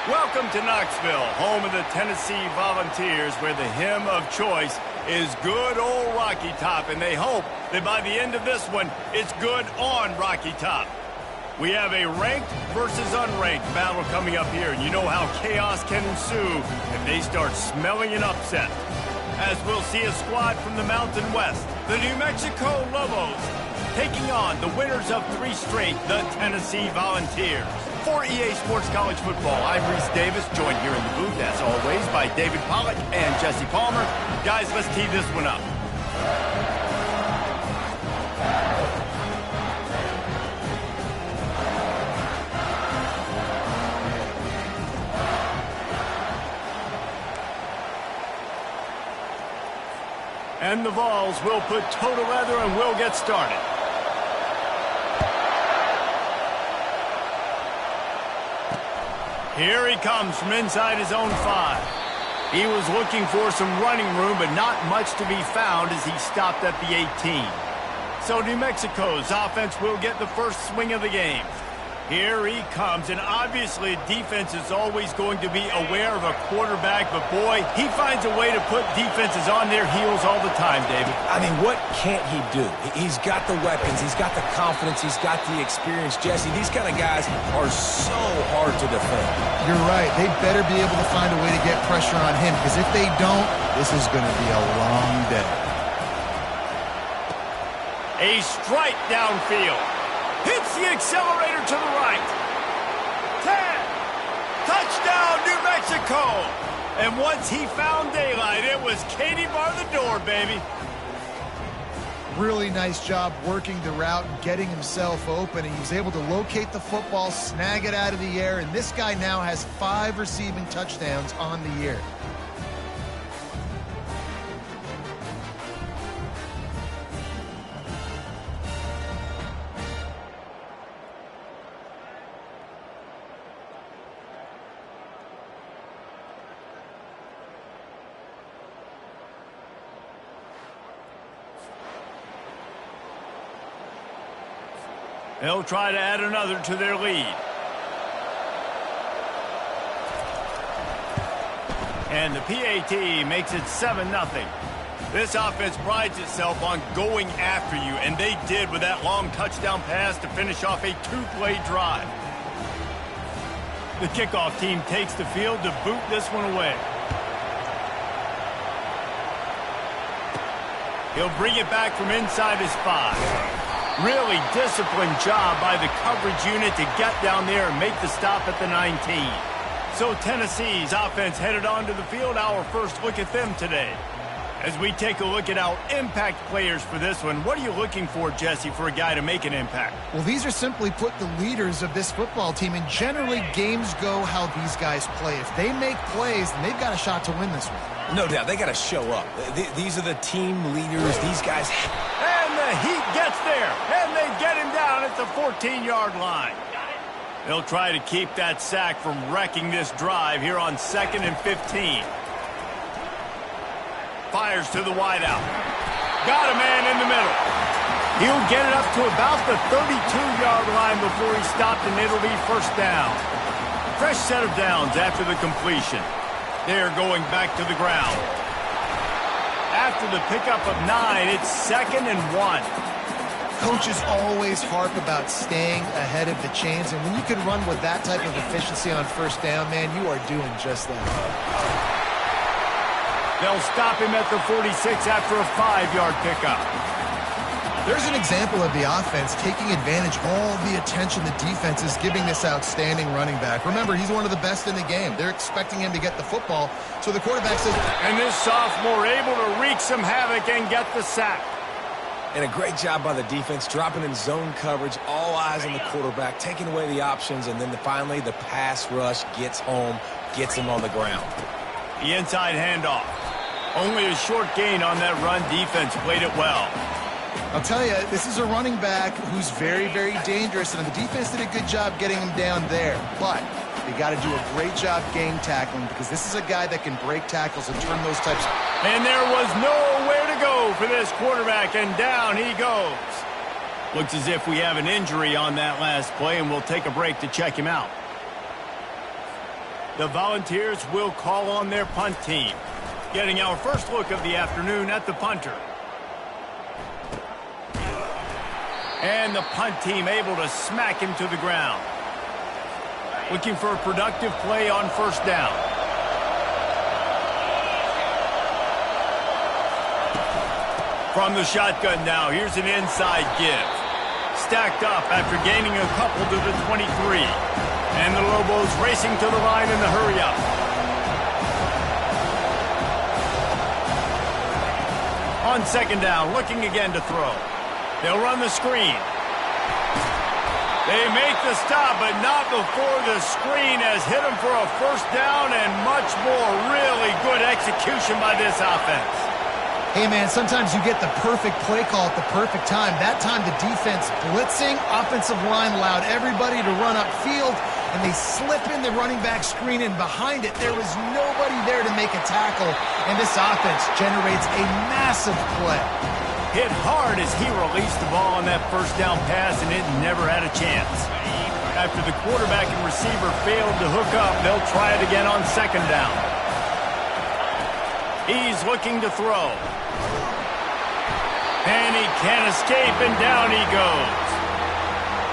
Welcome to Knoxville, home of the Tennessee Volunteers, where the hymn of choice is good old Rocky Top, and they hope that by the end of this one, it's good on Rocky Top. We have a ranked versus unranked battle coming up here, and you know how chaos can ensue if they start smelling an upset. As we'll see a squad from the Mountain West, the New Mexico Lobos, taking on the winners of 3 straight, the Tennessee Volunteers. For EA Sports College Football, I'm Reese Davis, joined here in the booth, as always, by David Pollack and Jesse Palmer. Guys, let's tee this one up. And the Vols will put toe to leather and we'll get started. Here he comes from inside his own 5. He was looking for some running room, but not much to be found as he stopped at the 18. So New Mexico's offense will get the first swing of the game. Here he comes, and obviously defense is always going to be aware of a quarterback, but boy, he finds a way to put defenses on their heels all the time, David. I mean, what can't he do? He's got the weapons, he's got the confidence, he's got the experience. Jesse, these kind of guys are so hard to defend. You're right. They better be able to find a way to get pressure on him, because if they don't, this is going to be a long day. A strike downfield. Hits the accelerator to the right. 10. Touchdown, New Mexico. And once he found daylight, it was Katie bar the door, baby. Really nice job working the route and getting himself open. And he was able to locate the football, snag it out of the air, and this guy now has 5 receiving touchdowns on the year. They'll try to add another to their lead. And the PAT makes it 7-0. This offense prides itself on going after you, and they did with that long touchdown pass to finish off a 2-play drive. The kickoff team takes the field to boot this one away. He'll bring it back from inside his 5. Really disciplined job by the coverage unit to get down there and make the stop at the 19. So Tennessee's offense headed onto the field. Our first look at them today. As we take a look at our impact players for this one, what are you looking for, Jesse, for a guy to make an impact? Well, these are simply put the leaders of this football team, and generally games go how these guys play. If they make plays, then they've got a shot to win this one. No doubt, they got to show up. These are the team leaders. These guys... And the heat gets there, and they get him down at the 14-yard line. They'll try to keep that sack from wrecking this drive here on 2nd and 15. Fires to the wideout. Got a man in the middle. He'll get it up to about the 32-yard line before he stopped, and it'll be first down. Fresh set of downs after the completion. They're going back to the ground. After the pickup of 9, it's 2nd and 1. Coaches always harp about staying ahead of the chains, and when you can run with that type of efficiency on first down, man, you are doing just that. They'll stop him at the 46 after a 5-yard pickup. There's an example of the offense taking advantage of all the attention the defense is giving this outstanding running back. Remember, he's one of the best in the game. They're expecting him to get the football, so the quarterback says... And this sophomore able to wreak some havoc and get the sack. And a great job by the defense, dropping in zone coverage, all eyes on the quarterback, taking away the options, and then finally the pass rush gets home, gets him on the ground. The inside handoff. Only a short gain on that run. Defense played it well. I'll tell you, this is a running back who's very, very dangerous, and the defense did a good job getting him down there. But they got to do a great job game tackling, because this is a guy that can break tackles and turn those types. And there was nowhere to go for this quarterback, and down he goes. Looks as if we have an injury on that last play, and we'll take a break to check him out. The Volunteers will call on their punt team. Getting our first look of the afternoon at the punter. And the punt team able to smack him to the ground. Looking for a productive play on first down. From the shotgun now, here's an inside give. Stacked up after gaining a couple to the 23. And the Lobos racing to the line in the hurry-up. On second down, looking again to throw. They'll run the screen. They make the stop, but not before the screen has hit them for a first down and much more. Really good execution by this offense. Hey, man, sometimes you get the perfect play call at the perfect time. That time the defense blitzing, offensive line allowed everybody to run upfield, and they slip in the running back screen, and behind it there was nobody there to make a tackle, and this offense generates a massive play. Hit hard as he released the ball on that first down pass, and it never had a chance. After the quarterback and receiver failed to hook up, they'll try it again on second down. He's looking to throw. And he can't escape, and down he goes.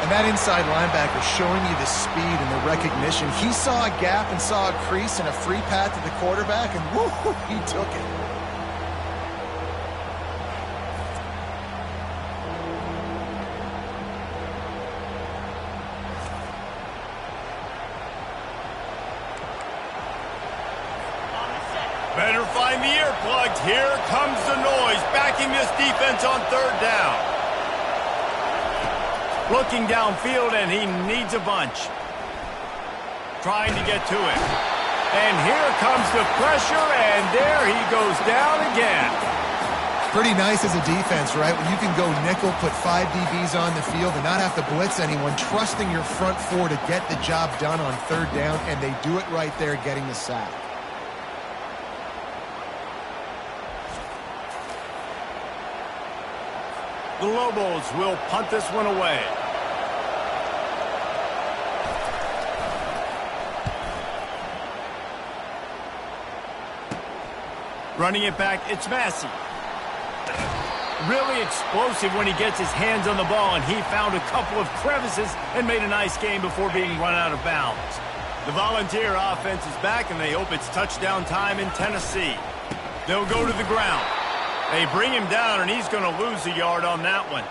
And that inside linebacker showing you the speed and the recognition. He saw a gap and saw a crease and a free path to the quarterback, and whoo, he took it. Better find the earplugs. Here comes the noise, backing this defense on third down. Looking downfield, and he needs a bunch. Trying to get to it. And here comes the pressure, and there he goes down again. Pretty nice as a defense, right? When you can go nickel, put 5 DBs on the field and not have to blitz anyone, trusting your front four to get the job done on third down, and they do it right there, getting the sack. The Lobos will punt this one away. Running it back, it's Massey. Really explosive when he gets his hands on the ball, and he found a couple of crevices and made a nice game before being run out of bounds. The Volunteer offense is back, and they hope it's touchdown time in Tennessee. They'll go to the ground. They bring him down, and he's going to lose a yard on that one.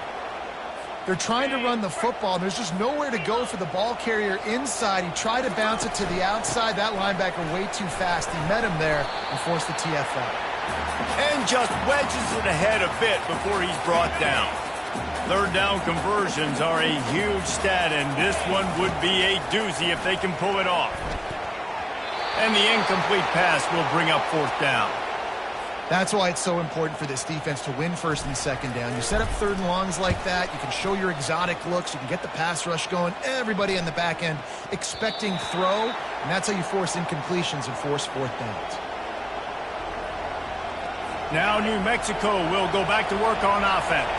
They're trying to run the football, and there's just nowhere to go for the ball carrier inside. He tried to bounce it to the outside. That linebacker way too fast. He met him there and forced the TFL. And just wedges it ahead a bit before he's brought down. Third down conversions are a huge stat, and this one would be a doozy if they can pull it off. And the incomplete pass will bring up fourth down. That's why it's so important for this defense to win first and second down. You set up third and longs like that, you can show your exotic looks, you can get the pass rush going, everybody on the back end expecting throw, and that's how you force incompletions and force fourth downs. Now New Mexico will go back to work on offense.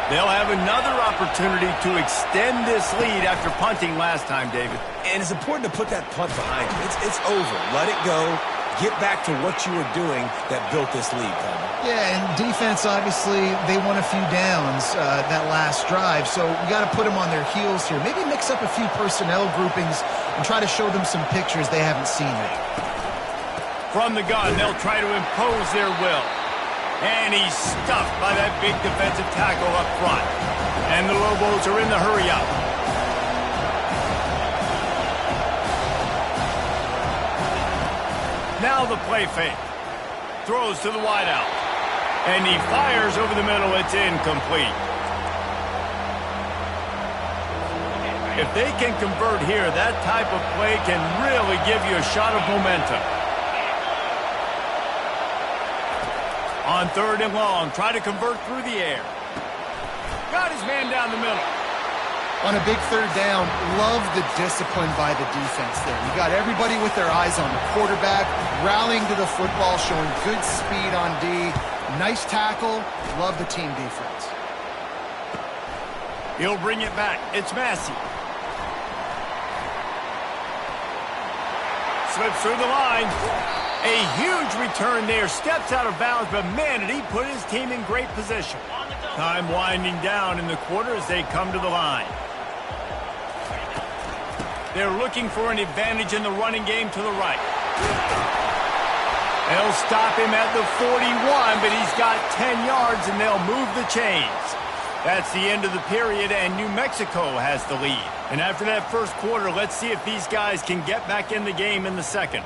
They'll have another opportunity to extend this lead after punting last time, David. And it's important to put that punt behind you. It's over. Let it go. Get back to what you were doing that built this lead, Palmer. Yeah, and defense, obviously, they won a few downs that last drive, so you got to put them on their heels here. Maybe mix up a few personnel groupings and try to show them some pictures they haven't seen yet. From the gun, they'll try to impose their will. And he's stuffed by that big defensive tackle up front. And the Lobos are in the hurry-up. Now the play fake. Throws to the wideout. And he fires over the middle. It's incomplete. If they can convert here, that type of play can really give you a shot of momentum. On third and long, try to convert through the air. Got his man down the middle. On a big third down, love the discipline by the defense there. You got everybody with their eyes on the quarterback, rallying to the football, showing good speed on D. Nice tackle. Love the team defense. He'll bring it back. It's Massey. Slips through the line. A huge return there. Steps out of bounds, but man, did he put his team in great position. Time winding down in the quarter as they come to the line. They're looking for an advantage in the running game to the right. They'll stop him at the 41, but he's got 10 yards, and they'll move the chains. That's the end of the period, and New Mexico has the lead. And after that first quarter, let's see if these guys can get back in the game in the second.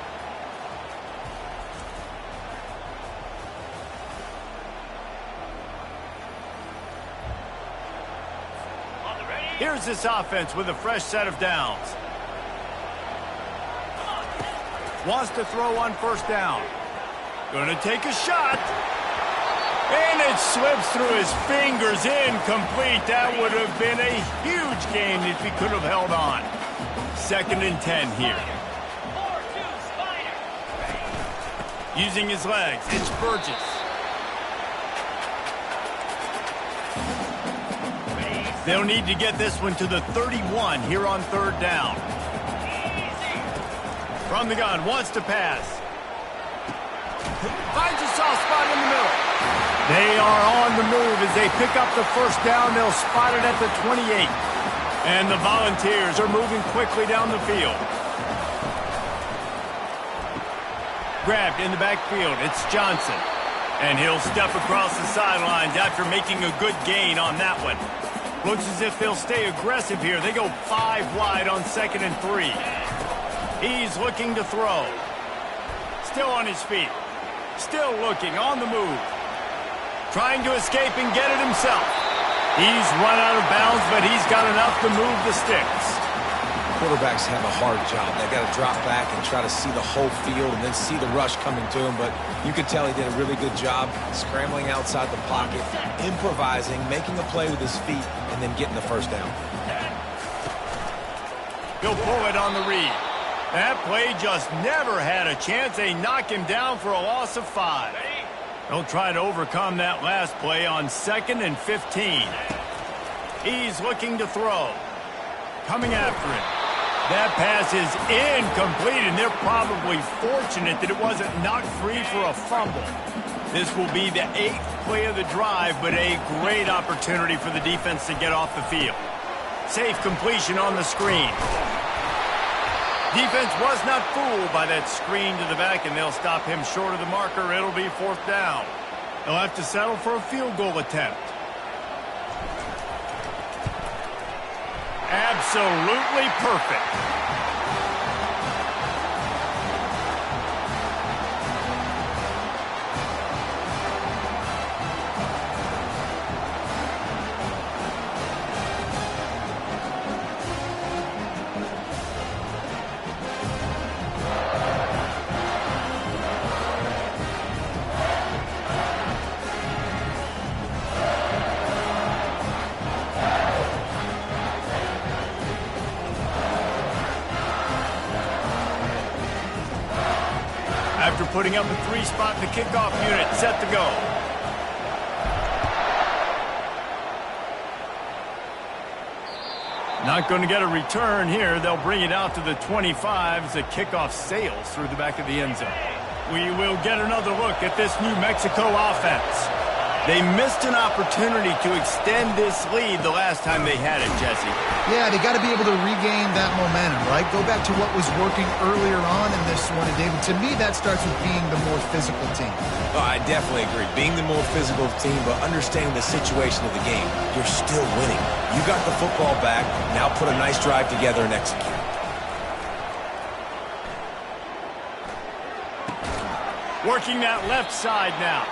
Here's this offense with a fresh set of downs. Wants to throw on first down. Going to take a shot. And it slips through his fingers, incomplete. That would have been a huge game if he could have held on. 2nd and 10 here. Using his legs, it's Burgess. They'll need to get this one to the 31 here on 3rd down. From the gun, wants to pass. Finds a soft spot in the middle. They are on the move as they pick up the first down. They'll spot it at the 28. And the Volunteers are moving quickly down the field. Grabbed in the backfield. It's Johnson. And he'll step across the sidelines after making a good gain on that one. Looks as if they'll stay aggressive here. They go 5 wide on 2nd and 3. He's looking to throw. Still on his feet. Still looking, on the move. Trying to escape and get it himself. He's run out of bounds, but he's got enough to move the sticks. Quarterbacks have a hard job. They got to drop back and try to see the whole field and then see the rush coming to him. But you could tell he did a really good job scrambling outside the pocket, improvising, making a play with his feet, and then getting the first down. He'll pull it on the read. That play just never had a chance. They knock him down for a loss of 5. They'll try to overcome that last play on 2nd and 15. He's looking to throw. Coming after it. That pass is incomplete, and they're probably fortunate that it wasn't knocked free for a fumble. This will be the 8th play of the drive, but a great opportunity for the defense to get off the field. Safe completion on the screen. Defense was not fooled by that screen to the back, and they'll stop him short of the marker. It'll be 4th down. They'll have to settle for a field goal attempt. Absolutely perfect. After putting up a 3-spot, the kickoff unit set to go. Not going to get a return here. They'll bring it out to the 25 as the kickoff sails through the back of the end zone. We will get another look at this New Mexico offense. They missed an opportunity to extend this lead the last time they had it, Jesse. Yeah, they got to be able to regain that momentum, right? Go back to what was working earlier on in this one. And, David, to me, that starts with being the more physical team. Oh, I definitely agree. Being the more physical team, but understanding the situation of the game. You're still winning. You got the football back. Now put a nice drive together and execute. Working that left side now.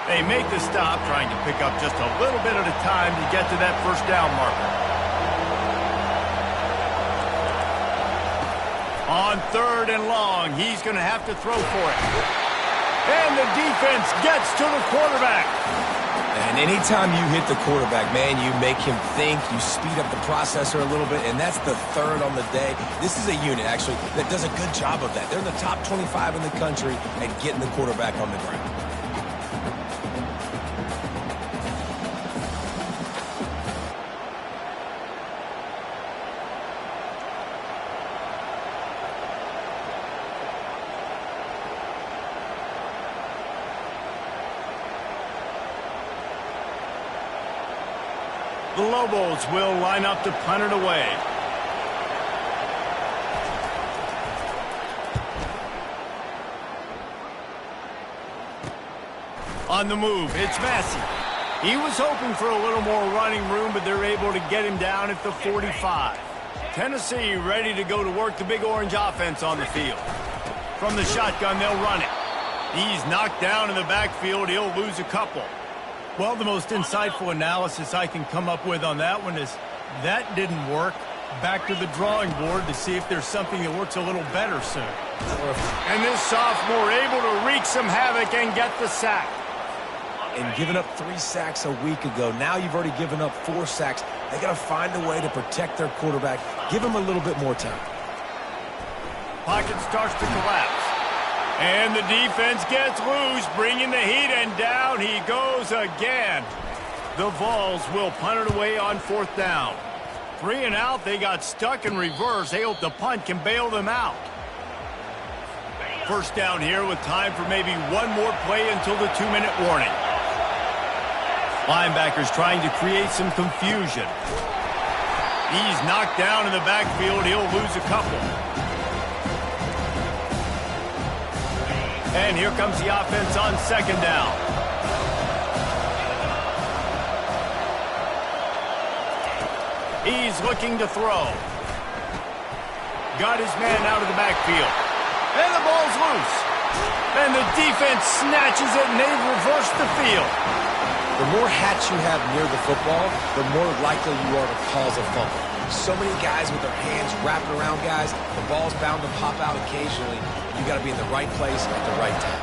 They make the stop, trying to pick up just a little bit at a time to get to that first down marker. On 3rd and long, he's going to have to throw for it. And the defense gets to the quarterback. And anytime you hit the quarterback, man, you make him think, you speed up the processor a little bit, and that's the 3rd on the day. This is a unit, actually, that does a good job of that. They're in the top 25 in the country at getting the quarterback on the ground. The Lobos will line up to punt it away. On the move, it's Massey. He was hoping for a little more running room, but they're able to get him down at the 45. Tennessee ready to go to work the Big Orange offense on the field. From the shotgun, they'll run it. He's knocked down in the backfield. He'll lose a couple. Well, the most insightful analysis I can come up with on that one is that didn't work. Back to the drawing board to see if there's something that works a little better soon. And this sophomore able to wreak some havoc and get the sack. And giving up 3 sacks a week ago. Now you've already given up 4 sacks. They got to find a way to protect their quarterback. Give him a little bit more time. Pocket starts to collapse. And the defense gets loose, bringing the heat, and down he goes again. The Vols will punt it away on 4th down. 3 and out, they got stuck in reverse. They hope the punt can bail them out. 1st down here with time for maybe one more play until the 2-minute warning. Linebackers trying to create some confusion. He's knocked down in the backfield. He'll lose a couple. And here comes the offense on 2nd down. He's looking to throw. Got his man out of the backfield. And the ball's loose. And the defense snatches it, and they've reversed the field. The more hats you have near the football, the more likely you are to cause a fumble. So many guys with their hands wrapping around guys, the ball's bound to pop out occasionally. You got to be in the right place at the right time.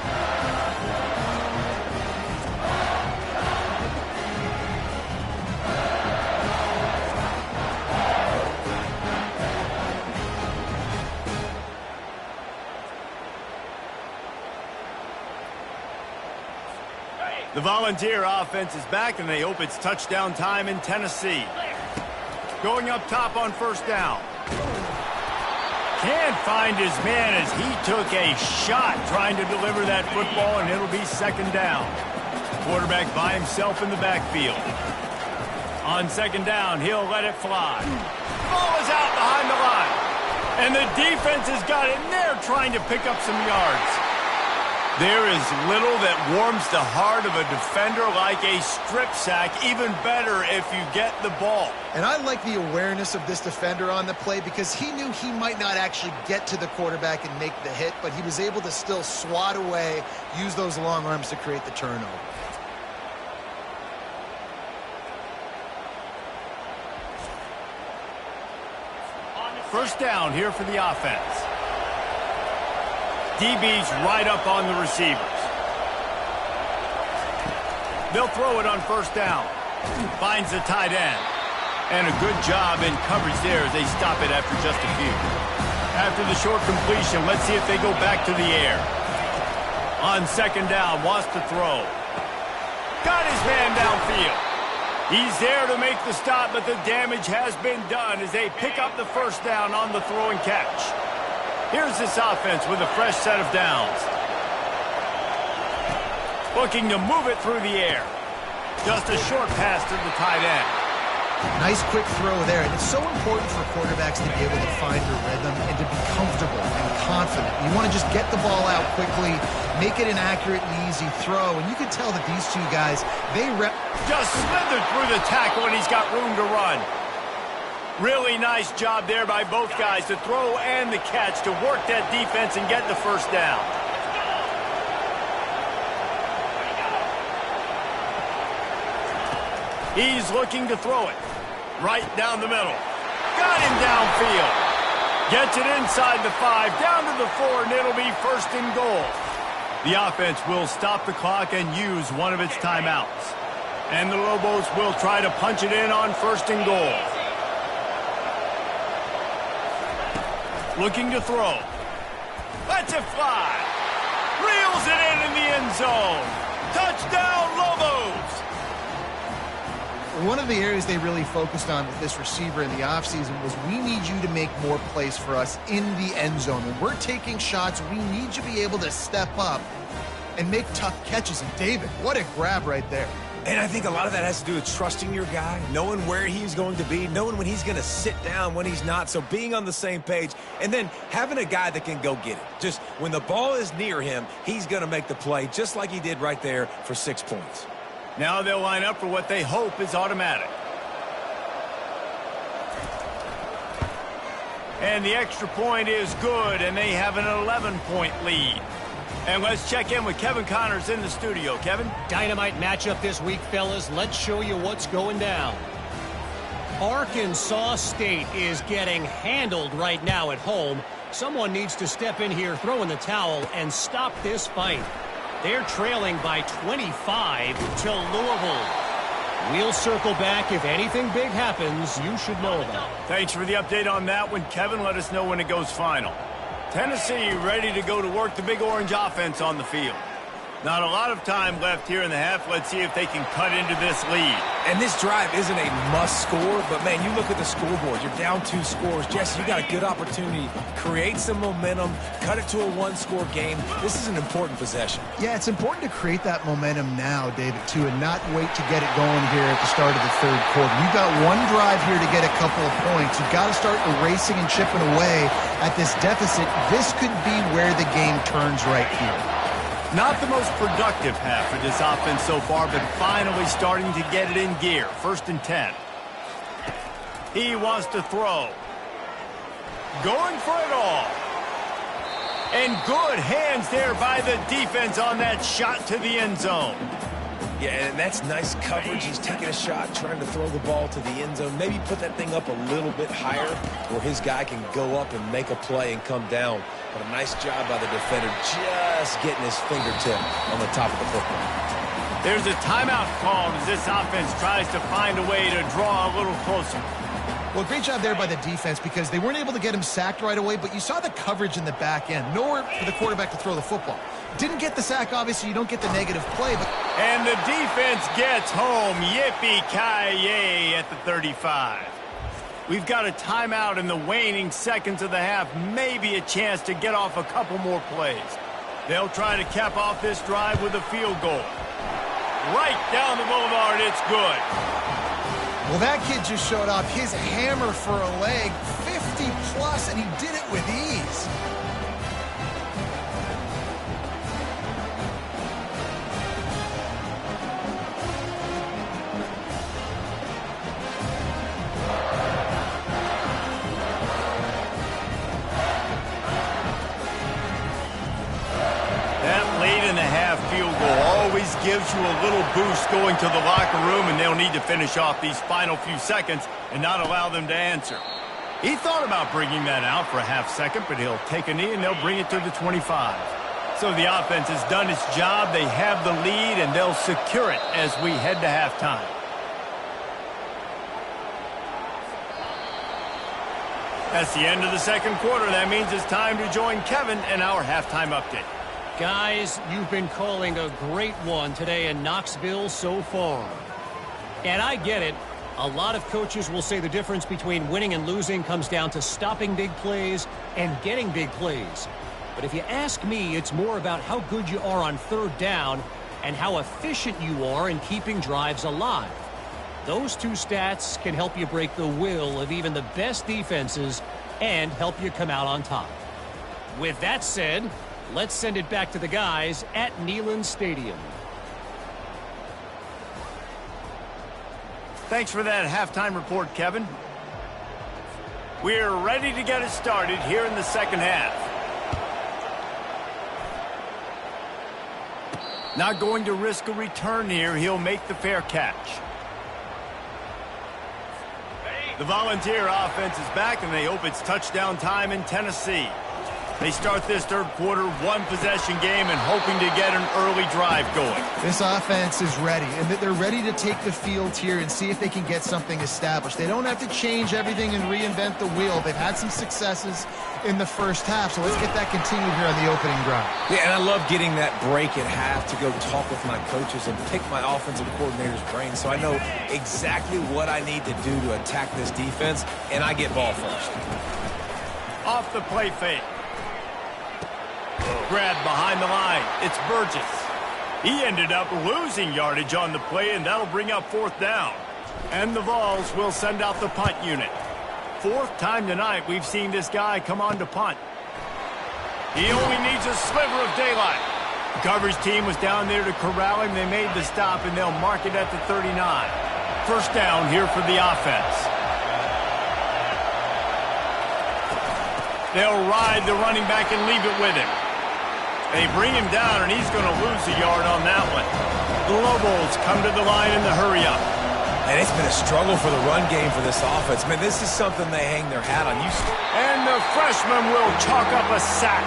The Volunteer offense is back, and they hope it's touchdown time in Tennessee. Going up top on 1st down. Can't find his man as he took a shot trying to deliver that football, and it'll be 2nd down. Quarterback by himself in the backfield. On 2nd down, he'll let it fly. Ball is out behind the line. And the defense has got it, and they're trying to pick up some yards. There is little that warms the heart of a defender like a strip sack. Even better if you get the ball. And I like the awareness of this defender on the play because he knew he might not actually get to the quarterback and make the hit, but he was able to still swat away, use those long arms to create the turnover. First down here for the offense. DB's right up on the receivers. They'll throw it on 1st down. Finds the tight end. And a good job in coverage there as they stop it after just a few. After the short completion, let's see if they go back to the air. On 2nd down, wants to throw. Got his man downfield. He's there to make the stop, but the damage has been done as they pick up the 1st down on the throw and catch. Here's this offense with a fresh set of downs. Looking to move it through the air. Just a short pass to the tight end. Nice quick throw there, and it's so important for quarterbacks to be able to find their rhythm and to be comfortable and confident. You want to just get the ball out quickly, make it an accurate and easy throw, and you can tell that these two guys, they just slithered through the tackle, and he's got room to run. Really nice job there by both guys to throw and the catch to work that defense and get the 1st down. He's looking to throw it. Right down the middle. Got him downfield. Gets it inside the 5, down to the 4, and it'll be 1st and goal. The offense will stop the clock and use one of its timeouts. And the Lobos will try to punch it in on 1st and goal. Looking to throw. Lets it fly. Reels it in the end zone. Touchdown, Lobos! One of the areas they really focused on with this receiver in the offseason was we need you to make more plays for us in the end zone. When we're taking shots, we need you to be able to step up and make tough catches. And David, what a grab right there. And I think a lot of that has to do with trusting your guy, knowing where he's going to be, knowing when he's going to sit down, when he's not, so being on the same page, and then having a guy that can go get it. Just when the ball is near him, he's going to make the play, just like he did right there for 6 points. Now they'll line up for what they hope is automatic. And the extra point is good, and they have an 11-point lead. And let's check in with Kevin Connors in the studio. Kevin? Dynamite matchup this week, fellas. Let's show you what's going down. Arkansas State is getting handled right now at home. Someone needs to step in here, throw in the towel, and stop this fight. They're trailing by 25 to Louisville. We'll circle back. If anything big happens, you should know about it. Thanks for the update on that one, Kevin. Let us know when it goes final. Tennessee ready to go to work, the Big Orange offense on the field. Not a lot of time left here in the half. Let's see if they can cut into this lead. And this drive isn't a must score, but, man, you look at the scoreboard. You're down 2 scores. Jesse, you got a good opportunity. Create some momentum. Cut it to a 1-score game. This is an important possession. Yeah, it's important to create that momentum now, David, too, and not wait to get it going here at the start of the third quarter. You've got one drive here to get a couple of points. You've got to start erasing and chipping away at this deficit. This could be where the game turns right here. Not the most productive half for this offense so far, but finally starting to get it in gear. 1st and 10. He wants to throw. Going for it all. And good hands there by the defense on that shot to the end zone. Yeah, and that's nice coverage. He's taking a shot, trying to throw the ball to the end zone. Maybe put that thing up a little bit higher where his guy can go up and make a play and come down. But a nice job by the defender just getting his fingertip on the top of the football. There's a timeout called as this offense tries to find a way to draw a little closer. Well, great job there by the defense because they weren't able to get him sacked right away, but you saw the coverage in the back end. Nowhere for the quarterback to throw the football. Didn't get the sack, obviously. You don't get the negative play. But and the defense gets home. Yippee-ki-yay at the 35. We've got a timeout in the waning seconds of the half. Maybe a chance to get off a couple more plays. They'll try to cap off this drive with a field goal. Right down the boulevard, it's good. Well, that kid just showed off his hammer for a leg, 50-plus, and he did it with ease. Field goal always gives you a little boost going to the locker room, and they'll need to finish off these final few seconds and not allow them to answer. He thought about bringing that out for a half second, but he'll take a knee and they'll bring it to the 25. So the offense has done its job. They have the lead, and they'll secure it as we head to halftime. That's the end of the second quarter. That means it's time to join Kevin in our halftime update. Guys, you've been calling a great one today in Knoxville so far. And I get it. A lot of coaches will say the difference between winning and losing comes down to stopping big plays and getting big plays. But if you ask me, it's more about how good you are on 3rd down and how efficient you are in keeping drives alive. Those 2 stats can help you break the will of even the best defenses and help you come out on top. With that said, let's send it back to the guys at Neyland Stadium. Thanks for that halftime report, Kevin. We're ready to get it started here in the second half. Not going to risk a return here. He'll make the fair catch. The Volunteer offense is back, and they hope it's touchdown time in Tennessee. They start this third quarter, 1-possession game, and hoping to get an early drive going. This offense is ready, and they're ready to take the field here and see if they can get something established. They don't have to change everything and reinvent the wheel. They've had some successes in the first half, so let's get that continued here on the opening drive. Yeah, and I love getting that break at half to go talk with my coaches and pick my offensive coordinator's brain so I know exactly what I need to do to attack this defense, and I get ball first. Off the play fake. Grab behind the line. It's Burgess. He ended up losing yardage on the play, and that'll bring up 4th down. And the Vols will send out the punt unit. 4th time tonight we've seen this guy come on to punt. He only needs a sliver of daylight. The coverage team was down there to corral him. They made the stop, and they'll mark it at the 39. 1st down here for the offense. They'll ride the running back and leave it with him. They bring him down, and he's going to lose a yard on that one. The Lobos come to the line in the hurry-up. And it's been a struggle for the run game for this offense. Man, this is something they hang their hat on. And the freshman will chalk up a sack.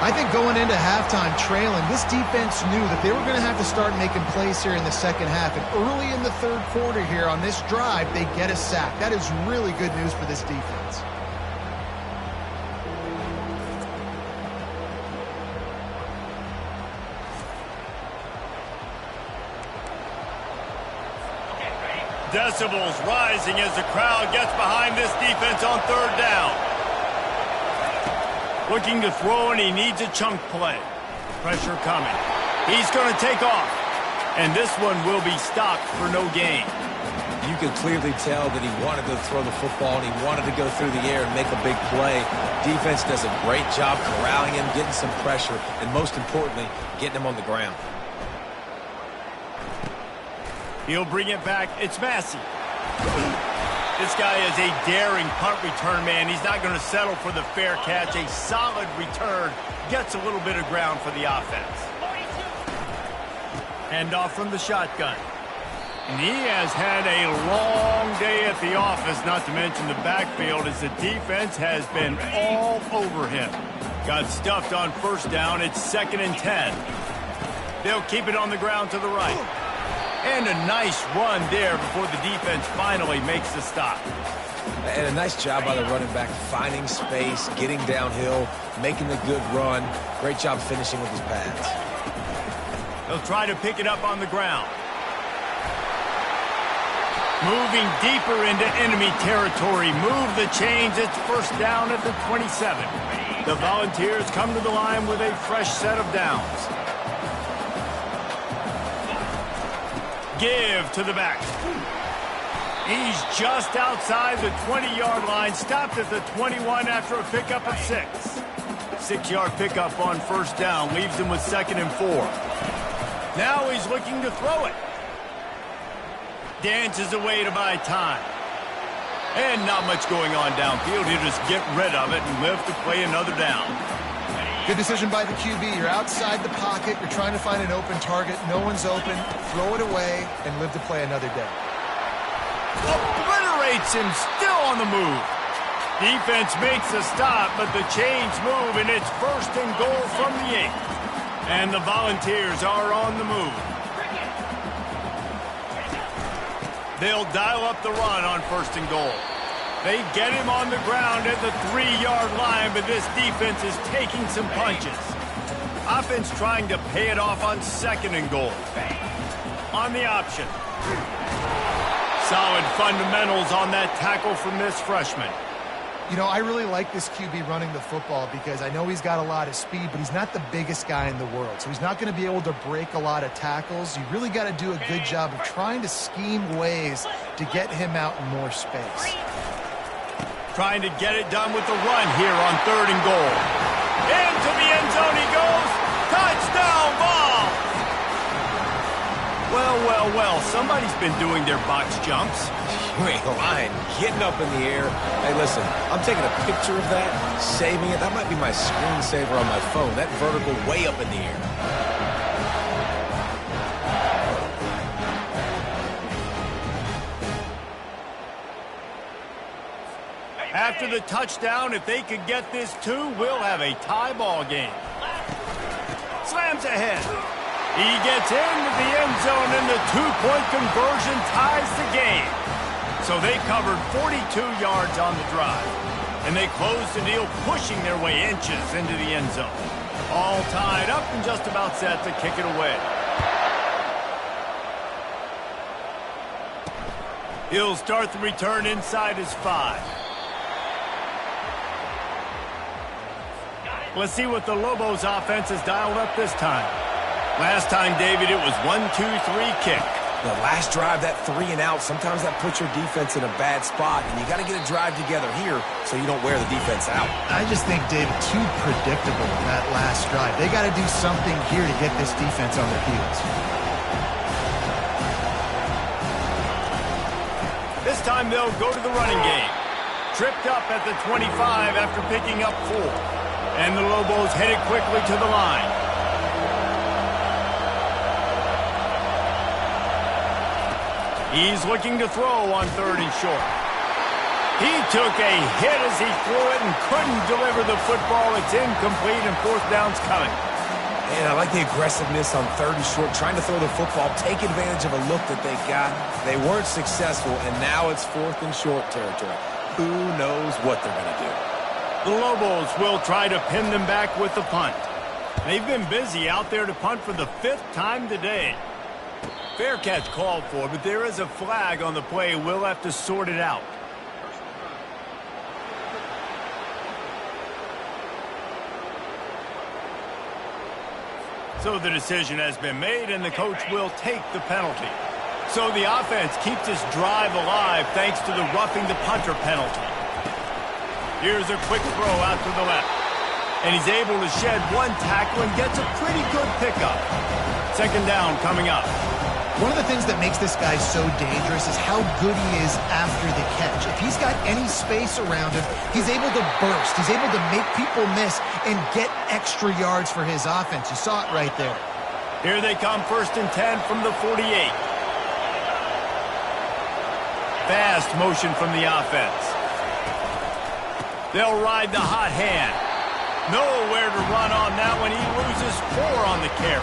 I think going into halftime trailing, this defense knew that they were going to have to start making plays here in the second half. And early in the 3rd quarter here on this drive, they get a sack. That is really good news for this defense. Decibels rising as the crowd gets behind this defense on 3rd down. Looking to throw, and he needs a chunk play. Pressure coming. He's going to take off. And this one will be stopped for no gain. You could clearly tell that he wanted to throw the football, and he wanted to go through the air and make a big play. Defense does a great job corralling him, getting some pressure, and most importantly, getting him on the ground. He'll bring it back. It's Massey. This guy is a daring punt return man. He's not going to settle for the fair catch. A solid return gets a little bit of ground for the offense. Hand off from the shotgun. And he has had a long day at the office, not to mention the backfield, as the defense has been all over him. Got stuffed on 1st down. It's 2nd and 10. They'll keep it on the ground to the right. And a nice run there before the defense finally makes the stop. And a nice job by the running back, finding space, getting downhill, making the good run. Great job finishing with his pads. They'll try to pick it up on the ground. Moving deeper into enemy territory. Move the chains. It's 1st down at the 27. The Volunteers come to the line with a fresh set of downs. Give to the back. He's just outside the 20-yard line, stopped at the 21 after a pickup of 6. 6-yard pickup on 1st down, leaves him with 2nd and 4. Now he's looking to throw it. Dances away to buy time. And not much going on downfield. He'll just get rid of it and live to play another down. Good decision by the QB. You're outside the pocket. You're trying to find an open target. No one's open. Throw it away and live to play another day. Obliterates him, still on the move. Defense makes the stop, but the chains move, and it's 1st and goal from the 8. And the Volunteers are on the move. They'll dial up the run on 1st and goal. They get him on the ground at the 3-yard line, but this defense is taking some punches. Offense trying to pay it off on 2nd and goal. On the option. Solid fundamentals on that tackle from this freshman. You know, I really like this QB running the football because I know he's got a lot of speed, but he's not the biggest guy in the world. So he's not going to be able to break a lot of tackles. You really got to do a good job of trying to scheme ways to get him out in more space. Trying to get it done with the run here on 3rd and goal. Into the end zone he goes. Touchdown ball! Well, somebody's been doing their box jumps. You ain't lying. Getting up in the air. Hey, listen, I'm taking a picture of that, saving it. That might be my screensaver on my phone. That vertical way up in the air. After the touchdown, if they could get this 2, we'll have a tie ball game. Slams ahead. He gets into the end zone, and the 2-point conversion ties the game. So they covered 42 yards on the drive. And they close the deal, pushing their way inches into the end zone. All tied up and just about set to kick it away. He'll start the return inside his 5. Let's see what the Lobos offense has dialed up this time. Last time, David, it was 1-2-3 kick. The last drive, that 3 and out, sometimes that puts your defense in a bad spot, and you got to get a drive together here so you don't wear the defense out. I just think, David, too predictable in that last drive. They got to do something here to get this defense on their heels. This time they'll go to the running game. Tripped up at the 25 after picking up 4. And the Lobos headed quickly to the line. He's looking to throw on 3rd and short. He took a hit as he threw it and couldn't deliver the football. It's incomplete and 4th down's coming. And I like the aggressiveness on 3rd and short, trying to throw the football, take advantage of a look that they got. They weren't successful, and now it's 4th and short territory. Who knows what they're going to do? The Lobos will try to pin them back with the punt. They've been busy out there to punt for the 5th time today. Fair catch called for, but there is a flag on the play. We'll have to sort it out. So the decision has been made, and the coach will take the penalty. So the offense keeps this drive alive thanks to the roughing the punter penalty. Here's a quick throw out to the left. And he's able to shed 1 tackle and gets a pretty good pickup. 2nd down coming up. One of the things that makes this guy so dangerous is how good he is after the catch. If he's got any space around him, he's able to burst. He's able to make people miss and get extra yards for his offense. You saw it right there. Here they come, 1st and 10 from the 48. Fast motion from the offense. They'll ride the hot hand. Nowhere to run on that one. He loses 4 on the carry.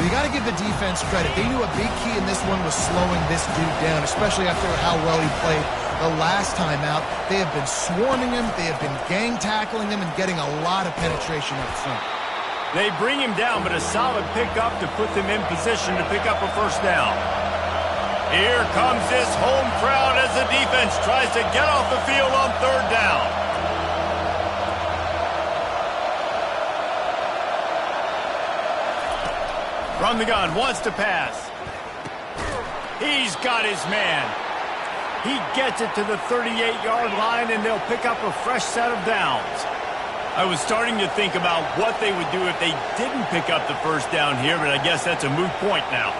You got to give the defense credit. They knew a big key in this one was slowing this dude down, especially after how well he played the last time out. They have been swarming him. They have been gang tackling him and getting a lot of penetration up front. They bring him down, but a solid pickup to put them in position to pick up a 1st down. Here comes this home crowd as the defense tries to get off the field on 3rd down. From the gun, wants to pass. He's got his man. He gets it to the 38-yard line, and they'll pick up a fresh set of downs. I was starting to think about what they would do if they didn't pick up the 1st down here, but I guess that's a moot point now.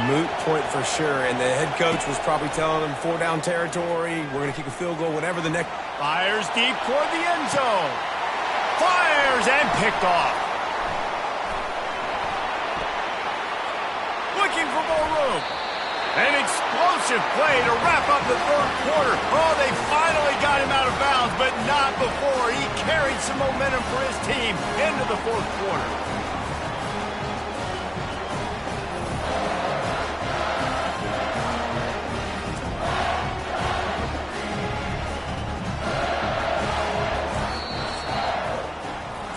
Moot point for sure, and the head coach was probably telling them 4-down territory, we're going to kick a field goal, whatever the next... Fires deep toward the end zone. Fires and picked off. Looking for more room. An explosive play to wrap up the 3rd quarter. Oh, they finally got him out of bounds, but not before. He carried some momentum for his team into the 4th quarter.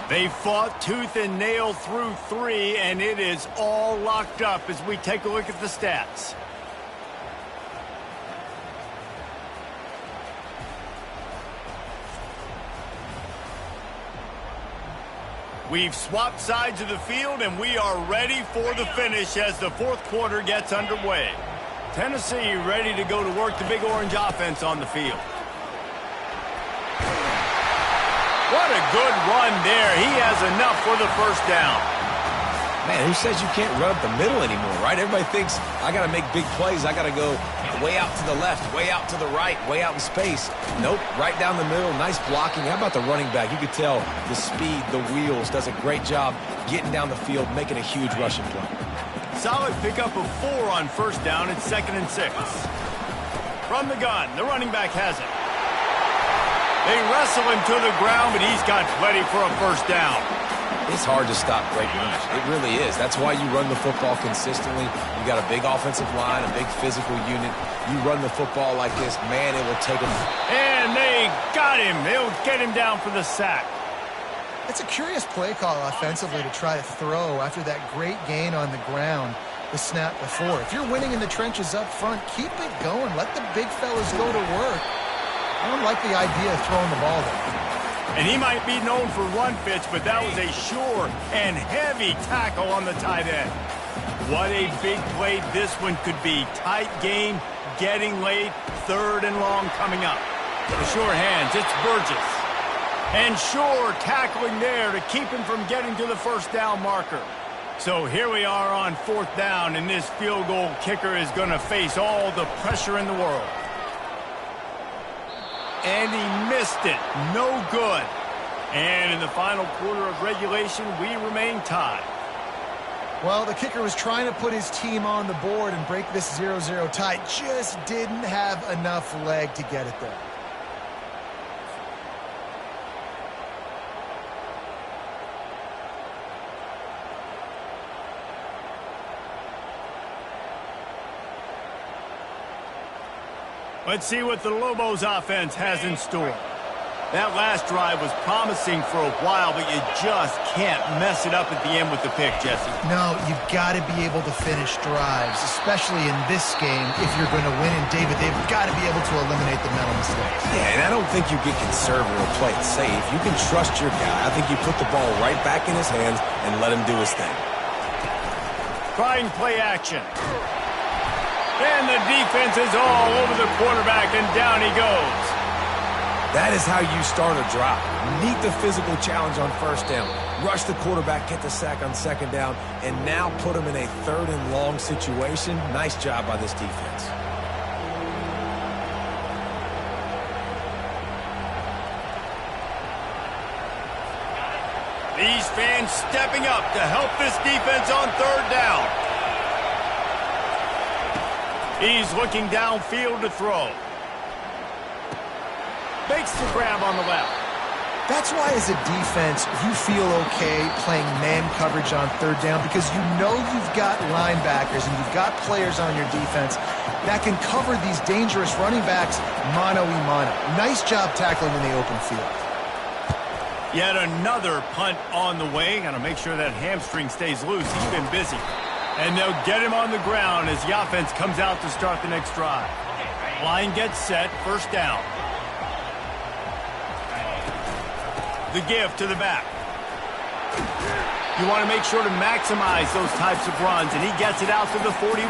They fought tooth and nail through 3, and it is all locked up as we take a look at the stats. We've swapped sides of the field, and we are ready for the finish as the 4th quarter gets underway. Tennessee ready to go to work the Big Orange offense on the field. What a good run there. He has enough for the 1st down. Man, who says you can't run up the middle anymore, right? Everybody thinks, I got to make big plays. I got to go way out to the left, way out to the right, way out in space. Nope, right down the middle. Nice blocking. How about the running back? You could tell the speed, the wheels, does a great job getting down the field, making a huge rushing play. Solid pickup of 4 on 1st down. It's 2nd and 6. From the gun, the running back has it. They wrestle him to the ground, but he's got plenty for a 1st down. It's hard to stop great runners. It really is. That's why you run the football consistently. You got a big offensive line, a big physical unit. You run the football like this, man, it will take them. And they got him. They'll get him down for the sack. It's a curious play call offensively to try to throw after that great gain on the ground the snap before. If you're winning in the trenches up front, keep it going. Let the big fellas go to work. I don't like the idea of throwing the ball there. And he might be known for run fits, but that was a sure and heavy tackle on the tight end. What a big play this one could be. Tight game, getting late, 3rd and long coming up. The sure hands, it's Burgess. And Shore tackling there to keep him from getting to the first down marker. So here we are on 4th down, and this field goal kicker is going to face all the pressure in the world. And he missed it. No good. And in the final quarter of regulation, we remain tied. Well, the kicker was trying to put his team on the board and break this 0-0 tie. Just didn't have enough leg to get it there. Let's see what the Lobos offense has in store. That last drive was promising for a while, but you just can't mess it up at the end with the pick, Jesse. No, you've got to be able to finish drives, especially in this game if you're going to win. And David, they've got to be able to eliminate the mental mistakes. Yeah, and I don't think you get conservative or play it safe. You can trust your guy. I think you put the ball right back in his hands and let him do his thing. Trying play action. And the defense is all over the quarterback, and down he goes. That is how you start a drive. Meet the physical challenge on 1st down. Rush the quarterback, get the sack on 2nd down, and now put him in a 3rd and long situation. Nice job by this defense. These fans stepping up to help this defense on 3rd down. He's looking downfield to throw. Makes the grab on the left. That's why as a defense, you feel okay playing man coverage on 3rd down because you know you've got linebackers and you've got players on your defense that can cover these dangerous running backs mano-a-mano. Nice job tackling in the open field. Yet another punt on the way. Got to make sure that hamstring stays loose. He's been busy. And they'll get him on the ground as the offense comes out to start the next drive. Line gets set, 1st down. The give to the back. You want to make sure to maximize those types of runs, and he gets it out to the 41.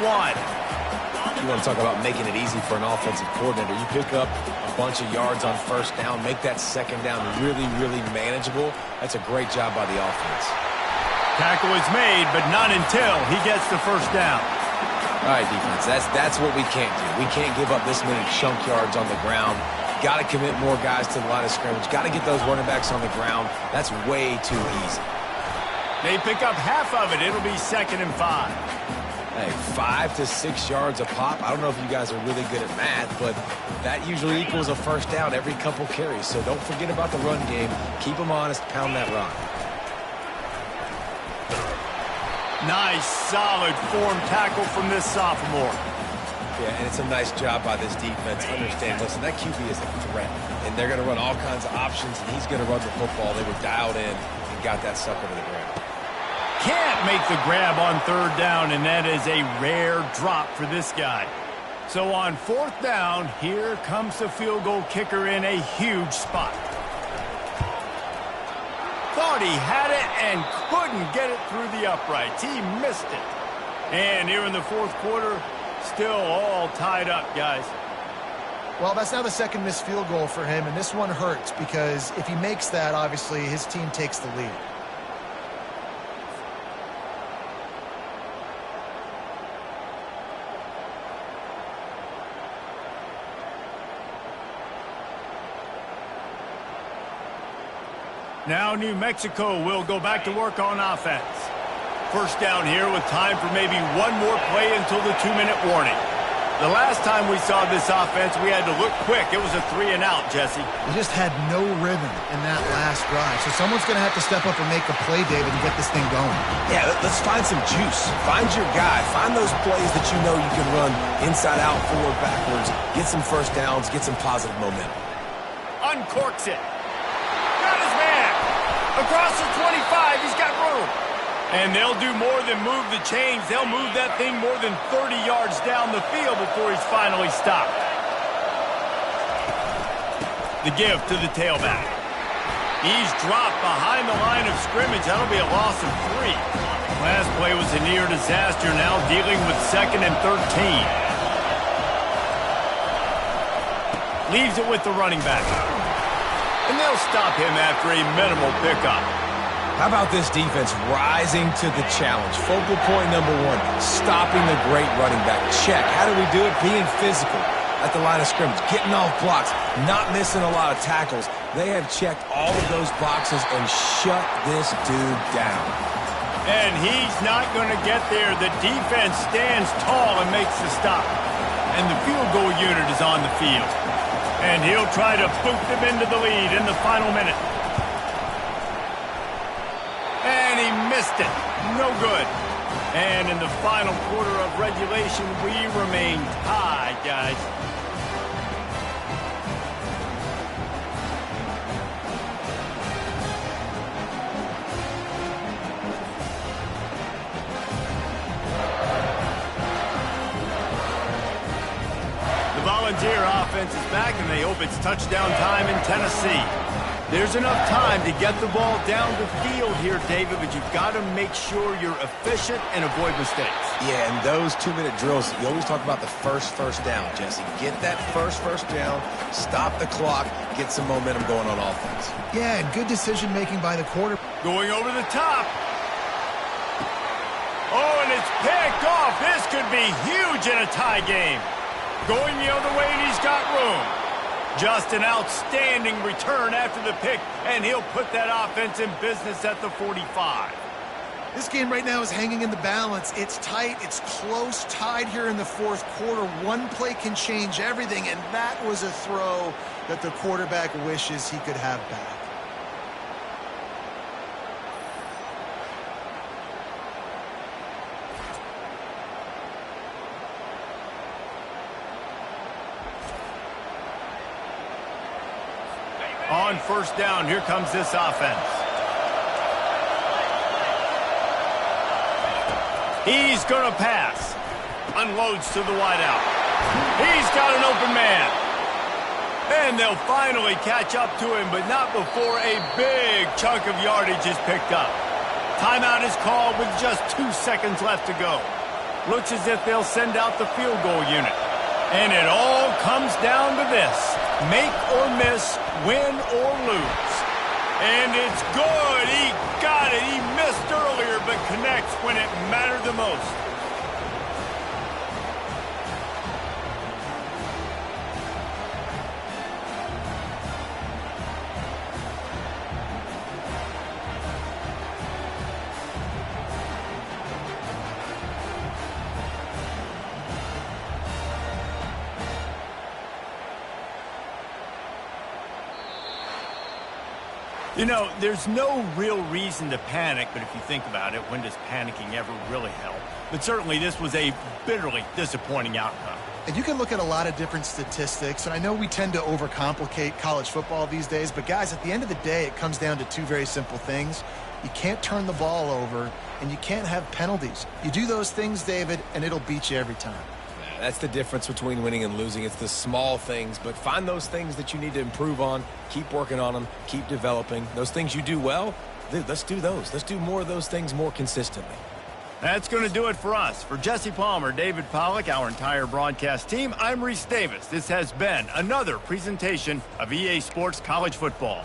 You want to talk about making it easy for an offensive coordinator. You pick up a bunch of yards on 1st down, make that 2nd down really, really manageable. That's a great job by the offense. Tackle is made, but not until he gets the 1st down. All right, defense, that's what we can't do. We can't give up this many chunk yards on the ground. Got to commit more guys to the line of scrimmage. Got to get those running backs on the ground. That's way too easy. They pick up half of it. It'll be 2nd and 5. Hey, 5 to 6 yards a pop. I don't know if you guys are really good at math, but that usually equals a 1st down every couple carries. So don't forget about the run game. Keep them honest. Pound that rock. Nice, solid form tackle from this sophomore. Yeah, and it's a nice job by this defense. Understand, listen, that QB is a threat, and they're going to run all kinds of options, and he's going to run the football. They were dialed in and got that sucker to the ground. Can't make the grab on 3rd down, and that is a rare drop for this guy. So on 4th down, here comes the field goal kicker in a huge spot. Thought he had it and couldn't get it through the uprights. He missed it. And here in the 4th quarter, still all tied up, guys. Well, that's now the 2nd missed field goal for him, and this one hurts because if he makes that, obviously, his team takes the lead. Now New Mexico will go back to work on offense. 1st down here with time for maybe one more play until the 2-minute warning. The last time we saw this offense, we had to look quick. It was a 3-and-out, Jesse. He just had no rhythm in that last drive. So someone's going to have to step up and make a play, David, and get this thing going. Yeah, let's find some juice. Find your guy. Find those plays that you know you can run inside out, forward, backwards. Get some 1st downs. Get some positive momentum. Uncorks it. Got his man. Across the 25, he's got room. And they'll do more than move the chains. They'll move that thing more than 30 yards down the field before he's finally stopped. The give to the tailback. He's dropped behind the line of scrimmage. That'll be a loss of 3. Last play was a near disaster, now dealing with 2nd and 13. Leaves it with the running back. And they'll stop him after a minimal pickup. How about this defense rising to the challenge? Focal point number 1, stopping the great running back. Check. How do we do it? Being physical at the line of scrimmage, getting off blocks, not missing a lot of tackles. They have checked all of those boxes and shut this dude down. And he's not going to get there. The defense stands tall and makes the stop. And the field goal unit is on the field. And he'll try to boot them into the lead in the final minute. And he missed it. No good. And in the final quarter of regulation, we remain tied, guys. The Volunteer offense is back, and they hope it's touchdown time in Tennessee. There's enough time to get the ball down the field here, David, but you've got to make sure you're efficient and avoid mistakes. Yeah, and those 2-minute drills, you always talk about the first down, Jesse. Get that first down, stop the clock, get some momentum going on offense. Yeah, and good decision-making by the quarterback. Going over the top. Oh, and it's picked off. This could be huge in a tie game. Going the other way, and he's got room. Just an outstanding return after the pick, and he'll put that offense in business at the 45. This game right now is hanging in the balance. It's tight. It's close, tied here in the 4th quarter. One play can change everything, and that was a throw that the quarterback wishes he could have back. On 1st down, here comes this offense. He's going to pass. Unloads to the wideout. He's got an open man. And they'll finally catch up to him, but not before a big chunk of yardage is picked up. Timeout is called with just 2 seconds left to go. Looks as if they'll send out the field goal unit. And it all comes down to this. Make or miss, win or lose. And it's good. He got it. He missed earlier, but connects when it mattered the most. You know, there's no real reason to panic, but if you think about it, when does panicking ever really help? But certainly this was a bitterly disappointing outcome. And you can look at a lot of different statistics, and I know we tend to overcomplicate college football these days, but guys, at the end of the day, it comes down to 2 very simple things. You can't turn the ball over, and you can't have penalties. You do those things, David, and it'll beat you every time. That's the difference between winning and losing. It's the small things, but find those things that you need to improve on. Keep working on them. Keep developing. Those things you do well, let's do those. Let's do more of those things more consistently. That's going to do it for us. For Jesse Palmer, David Pollack, our entire broadcast team, I'm Reese Davis. This has been another presentation of EA Sports College Football.